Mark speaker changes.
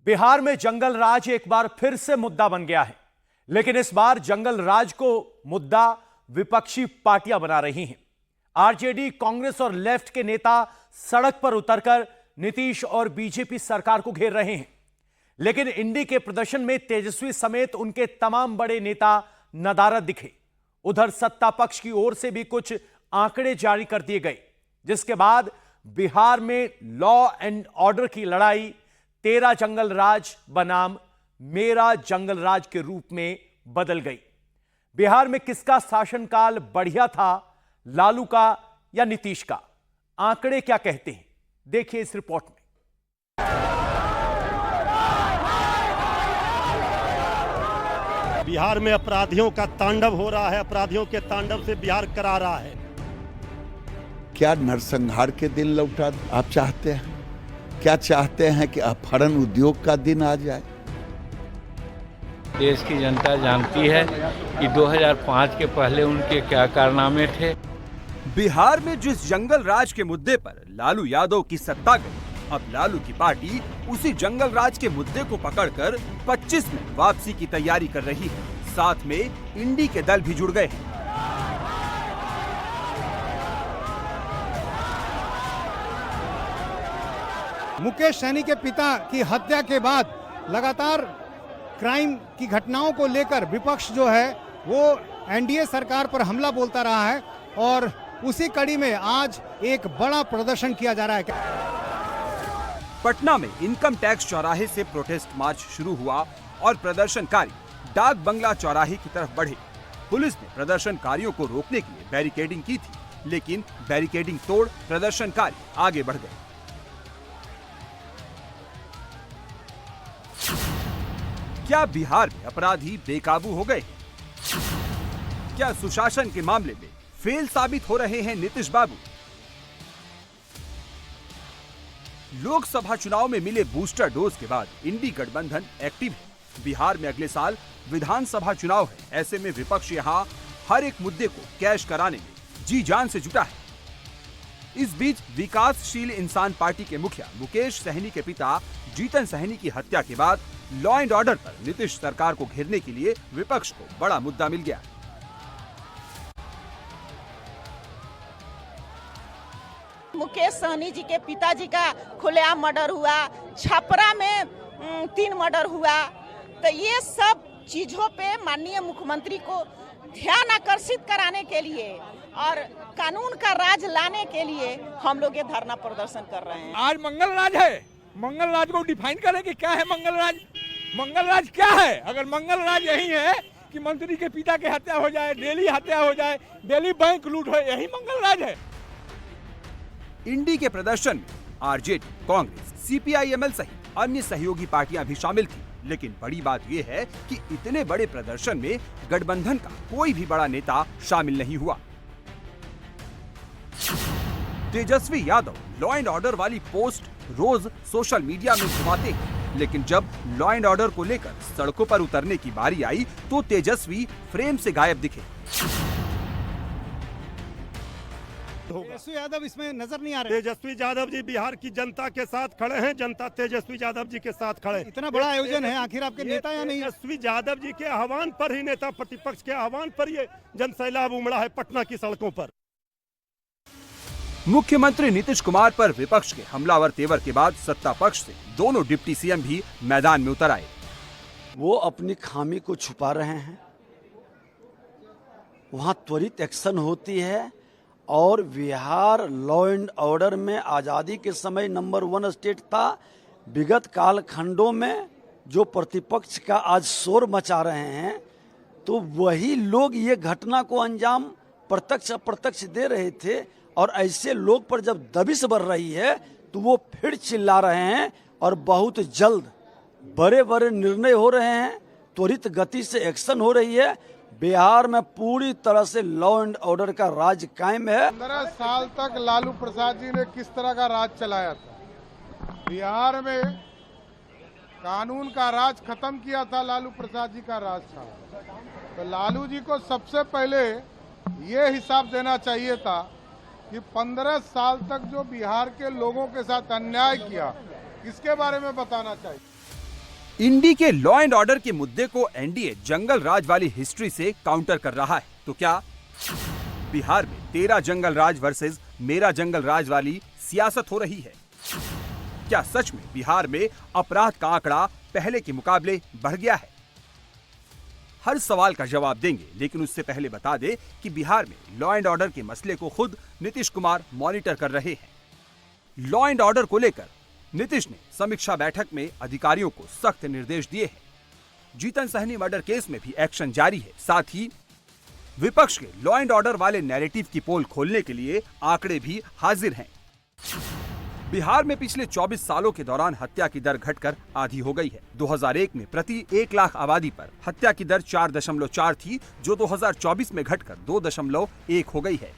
Speaker 1: बिहार में जंगल राज एक बार फिर से मुद्दा बन गया है, लेकिन इस बार जंगल राज को मुद्दा विपक्षी पार्टियां बना रही हैं। आरजेडी, कांग्रेस और लेफ्ट के नेता सड़क पर उतरकर नीतीश और बीजेपी सरकार को घेर रहे हैं, लेकिन इंडी के प्रदर्शन में तेजस्वी समेत उनके तमाम बड़े नेता नदारद दिखे। उधर सत्ता पक्ष की ओर से भी कुछ आंकड़े जारी कर दिए गए, जिसके बाद बिहार में लॉ एंड ऑर्डर की लड़ाई 13 जंगल राज बनाम मेरा जंगल राज के रूप में बदल गई। बिहार में किसका शासनकाल बढ़िया था, लालू का या नीतीश का? आंकड़े क्या कहते हैं, देखिए इस रिपोर्ट में।
Speaker 2: बिहार में अपराधियों का तांडव हो रहा है। अपराधियों के तांडव से बिहार करा रहा है।
Speaker 3: क्या नरसंहार के दिन लौटा आप चाहते हैं? क्या चाहते हैं कि अपहरण उद्योग का दिन आ जाए?
Speaker 4: देश की जनता जानती है कि 2005 के पहले उनके क्या कारनामे थे।
Speaker 5: बिहार में जिस जंगल राज के मुद्दे पर लालू यादव की सत्ता गई, अब लालू की पार्टी उसी जंगल राज के मुद्दे को पकड़कर 25 में वापसी की तैयारी कर रही है। साथ में इंडी के दल भी जुड़ गए हैं।
Speaker 6: मुकेश सहनी के पिता की हत्या के बाद लगातार क्राइम की घटनाओं को लेकर विपक्ष जो है वो एनडीए सरकार पर हमला बोलता रहा है, और उसी कड़ी में आज एक बड़ा प्रदर्शन किया जा रहा है।
Speaker 5: पटना में इनकम टैक्स चौराहे से प्रोटेस्ट मार्च शुरू हुआ और प्रदर्शनकारी डाक बंगला चौराहे की तरफ बढ़े। पुलिस ने प्रदर्शनकारियों को रोकने के लिए बैरिकेडिंग की थी, लेकिन बैरिकेडिंग तोड़ प्रदर्शनकारी आगे बढ़ गए। क्या बिहार में अपराधी बेकाबू हो गए? क्या सुशासन के मामले में फेल साबित हो रहे हैं नीतीश बाबू? लोकसभा चुनाव में मिले बूस्टर डोज के बाद इंडी गठबंधन एक्टिव है। बिहार में अगले साल विधानसभा चुनाव है, ऐसे में विपक्ष यहां हर एक मुद्दे को कैश कराने में जी जान से जुटा है। इस बीच विकासशील इंसान पार्टी के मुखिया मुकेश सहनी के पिता जीतन सहनी की हत्या के बाद लॉ एंड ऑर्डर पर नीतीश सरकार को घेरने के लिए विपक्ष को बड़ा मुद्दा मिल गया।
Speaker 7: मुकेश सहनी जी के पिताजी का खुलेआम मर्डर हुआ, छपरा में 3 मर्डर हुआ, तो ये सब चीजों पे माननीय मुख्यमंत्री को ध्यान आकर्षित कराने के लिए और कानून का राज लाने के लिए हम लोग ये धरना प्रदर्शन कर रहे हैं।
Speaker 8: आज मंगल राज है, मंगल राज को डिफाइन करें कि क्या है मंगल राज। मंगल राज क्या है? अगर मंगल राज यही है कि मंत्री के पिता की हत्या हो जाए, डेली हत्या हो जाए, डेली बैंक लूट हो, यही मंगल राज है।
Speaker 5: इंडी के प्रदर्शन में आरजेडी, कांग्रेस, सीपीआईएमएल सहित अन्य सहयोगी पार्टियां भी शामिल थी, लेकिन बड़ी बात यह है कि इतने बड़े प्रदर्शन में गठबंधन का कोई भी बड़ा नेता शामिल नहीं हुआ। Tejashwi Yadav law and order वाली पोस्ट रोज सोशल मीडिया में छुपाते हैं, लेकिन जब लॉ एंड ऑर्डर को लेकर सड़कों पर उतरने की बारी आई तो तेजस्वी फ्रेम से गायब दिखे।
Speaker 6: तेजस्वी यादव इसमें नजर नहीं आ रहे।
Speaker 2: तेजस्वी यादव जी बिहार की जनता के साथ खड़े हैं, जनता तेजस्वी यादव जी के साथ खड़े।
Speaker 6: इतना बड़ा आयोजन है, आखिर आपके नेता या नहीं?
Speaker 2: तेजस्वी यादव जी के आह्वान पर ही, नेता प्रतिपक्ष के आह्वान पर ये जनसैलाब उमड़ा है पटना की सड़कों पर।
Speaker 5: मुख्यमंत्री नीतीश कुमार पर विपक्ष के हमलावर तेवर के बाद सत्ता पक्ष से दोनों डिप्टी सीएम भी मैदान में उतर आए।
Speaker 9: वो अपनी खामी को छुपा रहे हैं, वहां त्वरित एक्शन होती है, और बिहार लॉ एंड ऑर्डर में आज़ादी के समय नंबर 1 स्टेट था। विगत कालखंडों में जो प्रतिपक्ष का आज शोर मचा रहे हैं, तो वही लोग ये घटना को अंजाम प्रत्यक्ष अप्रत्यक्ष दे रहे थे, और ऐसे लोग पर जब दबिश बढ़ रही है तो वो फिर चिल्ला रहे हैं, और बहुत जल्द बड़े बड़े निर्णय हो रहे हैं, त्वरित गति से एक्शन हो रही है। बिहार में पूरी तरह से लॉ एंड ऑर्डर का राज कायम है।
Speaker 10: 15 साल तक लालू प्रसाद जी ने किस तरह का राज चलाया था? बिहार में कानून का राज खत्म किया था, लालू प्रसाद जी का राज था। तो लालू जी को सबसे पहले ये हिसाब देना चाहिए था कि 15 साल तक जो बिहार के लोगों के साथ अन्याय किया, इसके बारे में बताना चाहिए।
Speaker 5: इंडी के लॉ एंड ऑर्डर के मुद्दे को एनडीए जंगल राज वाली हिस्ट्री से काउंटर कर रहा है। तो क्या बिहार में तेरा जंगल राज वर्सेस मेरा जंगल राज वाली सियासत हो रही है? क्या सच में बिहार में अपराध का आंकड़ा पहले के मुकाबले बढ़ गया है? हर सवाल का जवाब देंगे, लेकिन उससे पहले बता दें कि बिहार में लॉ एंड ऑर्डर के मसले को खुद नीतीश कुमार मॉनिटर कर रहे हैं। लॉ एंड ऑर्डर को लेकर नीतीश ने समीक्षा बैठक में अधिकारियों को सख्त निर्देश दिए हैं। जीतन सहनी मर्डर केस में भी एक्शन जारी है। साथ ही विपक्ष के लॉ एंड ऑर्डर वाले नैरेटिव की पोल खोलने के लिए आंकड़े भी हाजिर हैं। बिहार में पिछले 24 सालों के दौरान हत्या की दर घटकर आधी हो गई है। 2001 में प्रति 1 लाख आबादी पर हत्या की दर 4.4 थी, जो 2024 में घटकर 2.1 हो गई है।